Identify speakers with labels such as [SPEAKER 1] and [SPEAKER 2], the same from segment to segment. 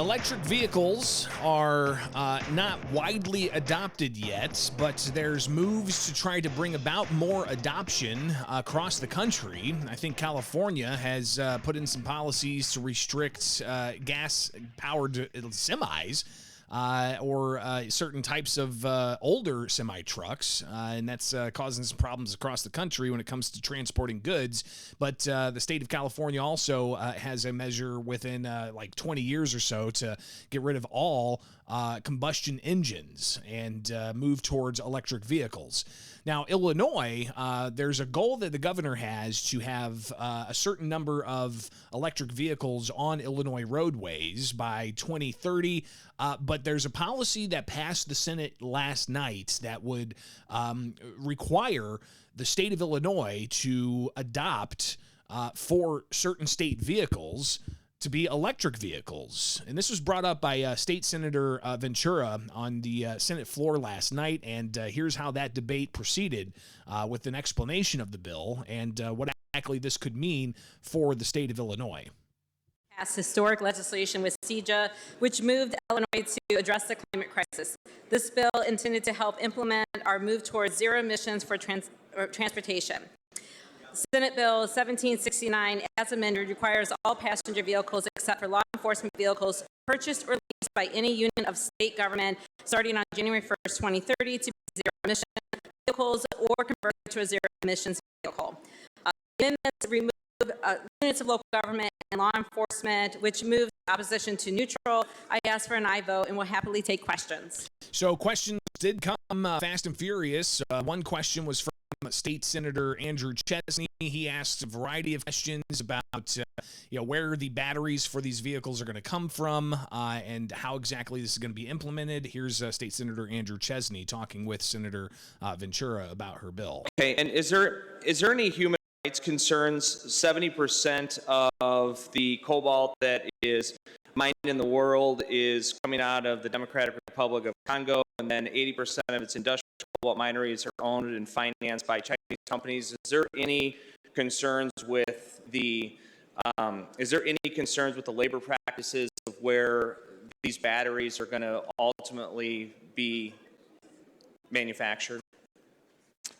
[SPEAKER 1] Electric vehicles are not widely adopted yet, but there's moves to try to bring about more adoption across the country. I think California has put in some policies to restrict gas-powered semis. Or certain types of older semi-trucks, and that's causing some problems across the country when it comes to transporting goods. But the state of California also has a measure within like 20 years or so to get rid of all combustion engines and move towards electric vehicles. Now, Illinois, there's a goal that the governor has to have a certain number of electric vehicles on Illinois roadways by 2030, but there's a policy that passed the Senate last night that would require the state of Illinois to adopt for certain state vehicles to be electric vehicles. And this was brought up by State Senator Ventura on the Senate floor last night, and here's how that debate proceeded with an explanation of the bill and what exactly this could mean for the state of Illinois.
[SPEAKER 2] Passed historic legislation with CEJA, which moved Illinois to address the climate crisis. This bill intended to help implement our move towards zero emissions for transportation. Senate Bill 1769, as amended, requires all passenger vehicles except for law enforcement vehicles purchased or leased by any unit of state government starting on January 1st, 2030 to be zero-emission vehicles or converted to a zero-emissions vehicle. Amendments remove units of local government and law enforcement, which moves opposition to neutral. I ask for an aye vote and will happily take questions.
[SPEAKER 1] So questions did come fast and furious. One question was from State Senator Andrew Chesney. He asked a variety of questions about where the batteries for these vehicles are going to come from and how exactly this is going to be implemented. Here's State Senator Andrew Chesney talking with Senator Ventura about her bill.
[SPEAKER 3] Okay, and is there any human rights concerns? 70% of the cobalt that is mined in the world is coming out of the Democratic Republic of Congo, and then 80% of its industrial cobalt mineries are owned and financed by Chinese companies. Is there any concerns with the labor practices of where these batteries are going to ultimately be manufactured?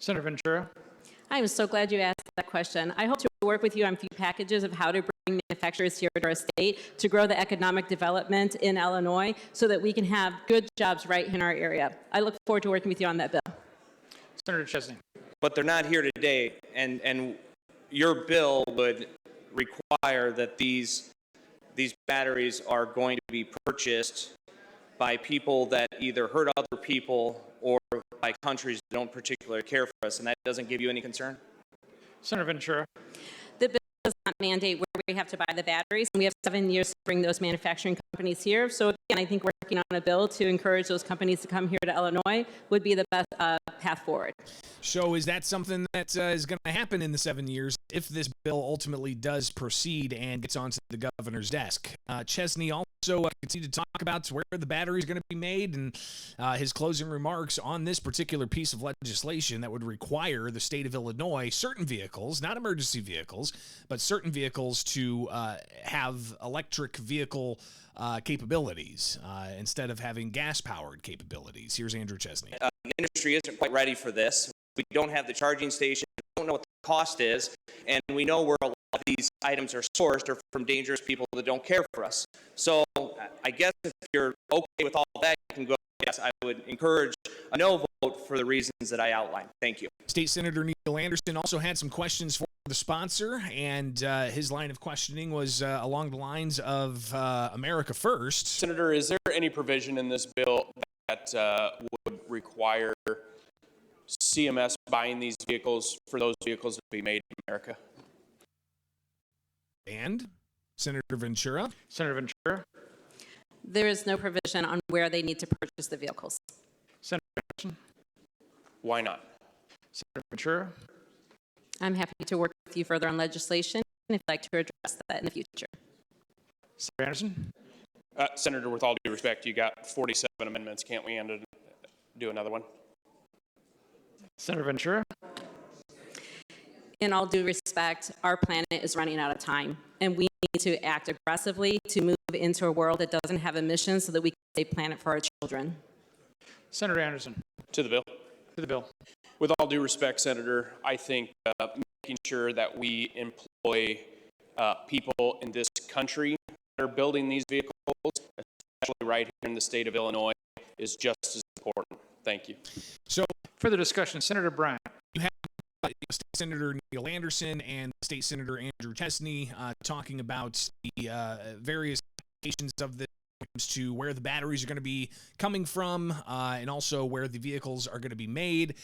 [SPEAKER 4] Senator Ventura.
[SPEAKER 2] I am so glad you asked that question. I hope to work with you on a few packages of how to bring manufacturers here to our state to grow the economic development in Illinois so that we can have good jobs right in our area. I look forward to working with you on that bill.
[SPEAKER 4] Senator Chesney.
[SPEAKER 3] But they're not here today, and your bill would require that these batteries are going to be purchased by people that either hurt other people or by countries that don't particularly care for us, and that doesn't give you any concern?
[SPEAKER 4] Senator Ventura.
[SPEAKER 2] The bill does not mandate where we have to buy the batteries, and we have 7 years to bring those manufacturing companies here. So again, I think working on a bill to encourage those companies to come here to Illinois would be the best path forward.
[SPEAKER 1] So is that something that is going to happen in the 7 years if this bill ultimately does proceed and gets onto the governor's desk? Chesney also continued to talk about where the battery is going to be made and his closing remarks on this particular piece of legislation that would require the state of Illinois, certain vehicles, not emergency vehicles, but certain vehicles to have electric vehicle capabilities instead of having gas-powered capabilities. Here's Andrew Chesney.
[SPEAKER 3] The industry isn't quite ready for this. We don't have the charging station. We don't know what the cost is, and we know where a lot of these items are sourced or from dangerous people that don't care for us. So I guess if you're okay with all that, you can go. Yes, I would encourage a no vote for the reasons that I outlined. Thank you.
[SPEAKER 1] State Senator Neil Anderson also had some questions for the sponsor, and his line of questioning was along the lines of America First.
[SPEAKER 5] Senator, is there any provision in this bill that would require CMS buying these vehicles for those vehicles to be made in America?
[SPEAKER 1] And Senator Ventura.
[SPEAKER 4] Senator Ventura.
[SPEAKER 2] There is no provision on where they need to purchase the vehicles.
[SPEAKER 4] Senator Anderson.
[SPEAKER 5] Why not?
[SPEAKER 4] Senator Ventura.
[SPEAKER 2] I'm happy to work with you further on legislation if you'd like to address that in the future.
[SPEAKER 4] Senator Anderson.
[SPEAKER 5] Senator, with all due respect, you got 47 amendments. Can't we do another one?
[SPEAKER 4] Senator Ventura.
[SPEAKER 2] In all due respect, our planet is running out of time, and we need to act aggressively to move into a world that doesn't have emissions so that we can save planet for our children.
[SPEAKER 4] Senator Anderson.
[SPEAKER 5] To the bill.
[SPEAKER 4] To the bill.
[SPEAKER 5] With all due respect, Senator, I think making sure that we employ people in this country that are building these vehicles, especially right here in the state of Illinois, is just as important. Thank you.
[SPEAKER 1] So,
[SPEAKER 4] further discussion, Senator Bryant.
[SPEAKER 1] You have State Senator Neil Anderson and State Senator Andrew Chesney talking about the various applications of this to where the batteries are going to be coming from and also where the vehicles are going to be made.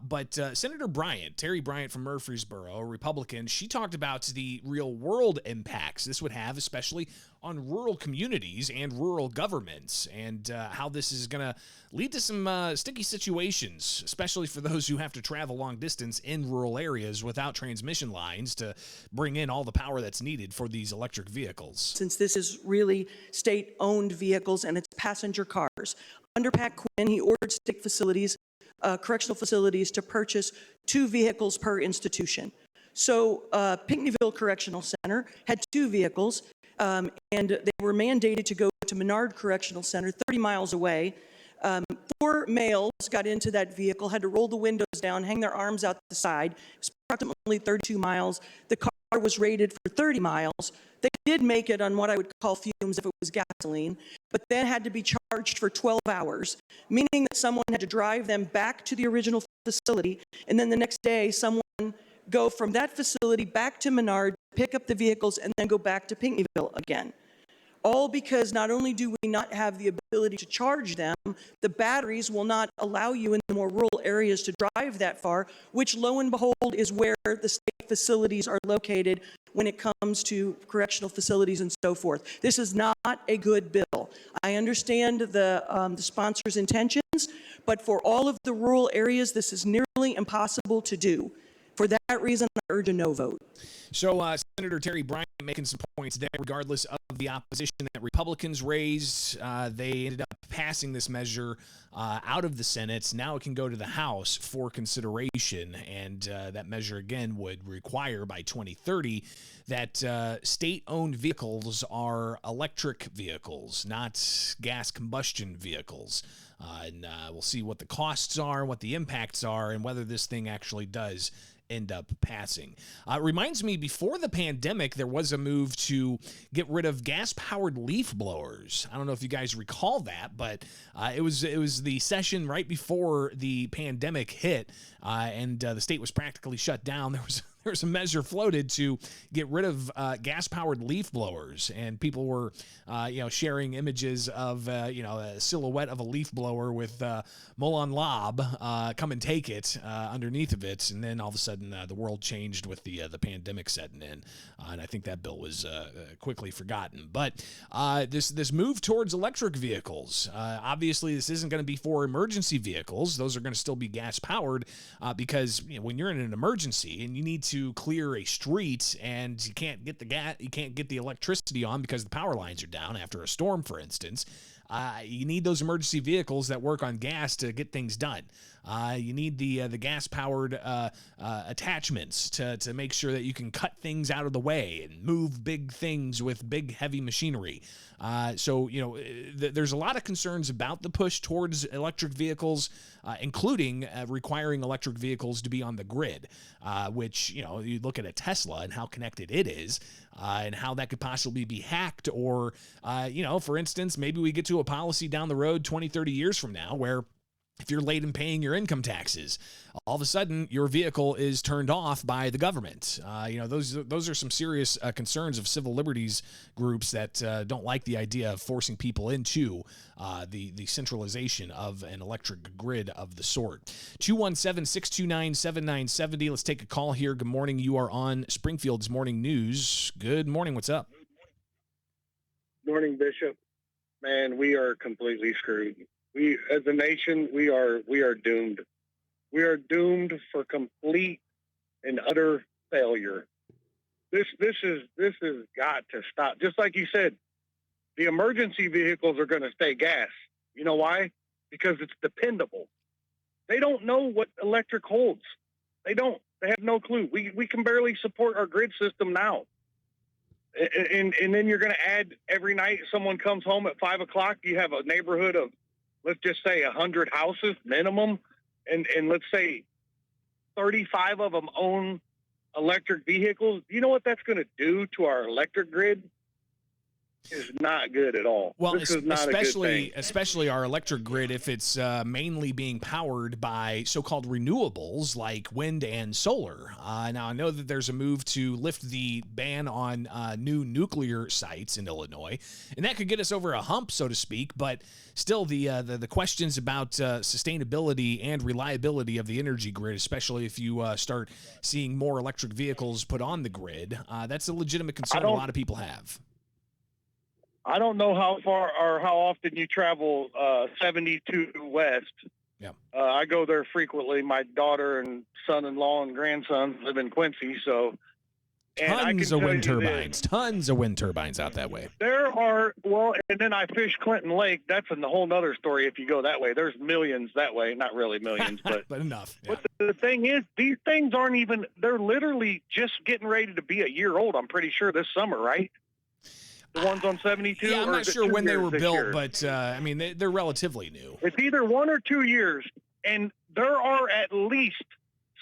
[SPEAKER 1] But Senator Bryant, Terry Bryant from Murfreesboro, a Republican, she talked about the real world impacts this would have, especially on rural communities and rural governments, and how this is going to lead to some sticky situations, especially for those who have to travel long distance in rural areas without transmission lines to bring in all the power that's needed for these electric vehicles.
[SPEAKER 6] Since this is really state-owned vehicles and it's passenger cars, under Pat Quinn, he ordered state facilities, correctional facilities, to purchase 2 vehicles per institution. So Pinckneyville Correctional Center had 2 vehicles, and they were mandated to go to Menard Correctional Center, 30 miles away. 4 males got into that vehicle, had to roll the windows down, hang their arms out the side. It was approximately 32 miles. The car was rated for 30 miles. They did make it on what I would call fumes if it was gasoline, but then had to be charged for 12 hours, meaning that someone had to drive them back to the original facility, and then the next day someone go from that facility back to Menard, pick up the vehicles, and then go back to Pinckneyville again. All because not only do we not have the ability to charge them, the batteries will not allow you in the more rural areas to drive that far, which lo and behold is where the state facilities are located when it comes to correctional facilities and so forth. This is not a good bill. I understand the sponsor's intentions, but for all of the rural areas, this is nearly impossible to do. For that reason, I urge a no vote.
[SPEAKER 1] So Senator Terry Bryant making some points there, regardless of the opposition that Republicans raised. They ended up passing this measure out of the Senate. Now it can go to the House for consideration, and that measure, again, would require by 2030 that state-owned vehicles are electric vehicles, not gas combustion vehicles. And we'll see what the costs are, what the impacts are, and whether this thing actually does end up passing. It reminds me, before the pandemic, there was a move to get rid of gas-powered leaf blowers. I don't know if you guys recall that, but it was the session right before the pandemic hit, and the state was practically shut down. There was a measure floated to get rid of gas-powered leaf blowers, and people were, sharing images of, a silhouette of a leaf blower with Molon Lob, come and take it underneath of it, and then all of a sudden the world changed with the pandemic setting in, and I think that bill was quickly forgotten. But this move towards electric vehicles, obviously this isn't going to be for emergency vehicles. Those are going to still be gas-powered because when you're in an emergency and you need to clear a street and you can't get the electricity on because the power lines are down after a storm, for instance, you need those emergency vehicles that work on gas to get things done. You need the gas-powered attachments to make sure that you can cut things out of the way and move big things with big, heavy machinery. So there's a lot of concerns about the push towards electric vehicles, including requiring electric vehicles to be on the grid, which, you look at a Tesla and how connected it is, and how that could possibly be hacked. Or, for instance, maybe we get to a policy down the road 20, 30 years from now where if you're late in paying your income taxes, all of a sudden your vehicle is turned off by the government. Those are some serious concerns of civil liberties groups that don't like the idea of forcing people into the centralization of an electric grid of the sort. 217-629-7970. Let's take a call here. Good morning. You are on Springfield's Morning News. Good morning. What's up?
[SPEAKER 7] Morning, Bishop. Man, we are completely screwed. We, as a nation, we are doomed. We are doomed for complete and utter failure. This has got to stop. Just like you said, the emergency vehicles are going to stay gas. You know why? Because it's dependable. They don't know what electric holds. They don't. They have no clue. We can barely support our grid system now. And then you're going to add every night someone comes home at 5 o'clock. You have a neighborhood of, let's just say 100 houses minimum. And let's say 35 of them own electric vehicles. You know what that's going to do to our electric grid? Is not good at all.
[SPEAKER 1] Well,
[SPEAKER 7] this is not a good thing.
[SPEAKER 1] especially our electric grid, if it's mainly being powered by so-called renewables like wind and solar. Now, I know that there's a move to lift the ban on new nuclear sites in Illinois, and that could get us over a hump, so to speak. But still, the questions about sustainability and reliability of the energy grid, especially if you start seeing more electric vehicles put on the grid, that's a legitimate concern a lot of people have.
[SPEAKER 7] I don't know how far or how often you travel 72 West.
[SPEAKER 1] Yeah.
[SPEAKER 7] I go there frequently. My daughter and son-in-law and grandson live in Quincy, so
[SPEAKER 1] Tons of wind turbines out that way.
[SPEAKER 7] There are, well, and then I fish Clinton Lake. That's a whole nother story if you go that way. There's millions that way. Not really millions, but
[SPEAKER 1] but enough. Yeah.
[SPEAKER 7] But the thing is, these things aren't even, they're literally just getting ready to be a year old, I'm pretty sure, this summer, right? The ones on 72?
[SPEAKER 1] Yeah, I'm not sure when they were built,
[SPEAKER 7] year?
[SPEAKER 1] but I mean, they're relatively new.
[SPEAKER 7] It's either 1 or 2 years, and there are at least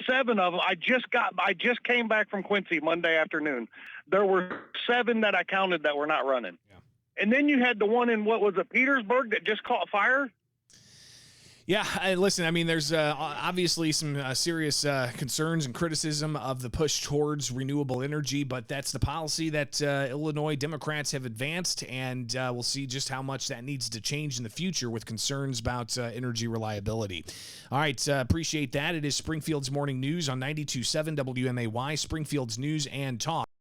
[SPEAKER 7] 7 of them. I just came back from Quincy Monday afternoon. There were 7 that I counted that were not running. Yeah. And then you had the one in, what was it, Petersburg, that just caught fire?
[SPEAKER 1] Yeah, listen, I mean, there's obviously some serious concerns and criticism of the push towards renewable energy, but that's the policy that Illinois Democrats have advanced, and we'll see just how much that needs to change in the future with concerns about energy reliability. All right, appreciate that. It is Springfield's Morning News on 92.7 WMAY, Springfield's News and Talk.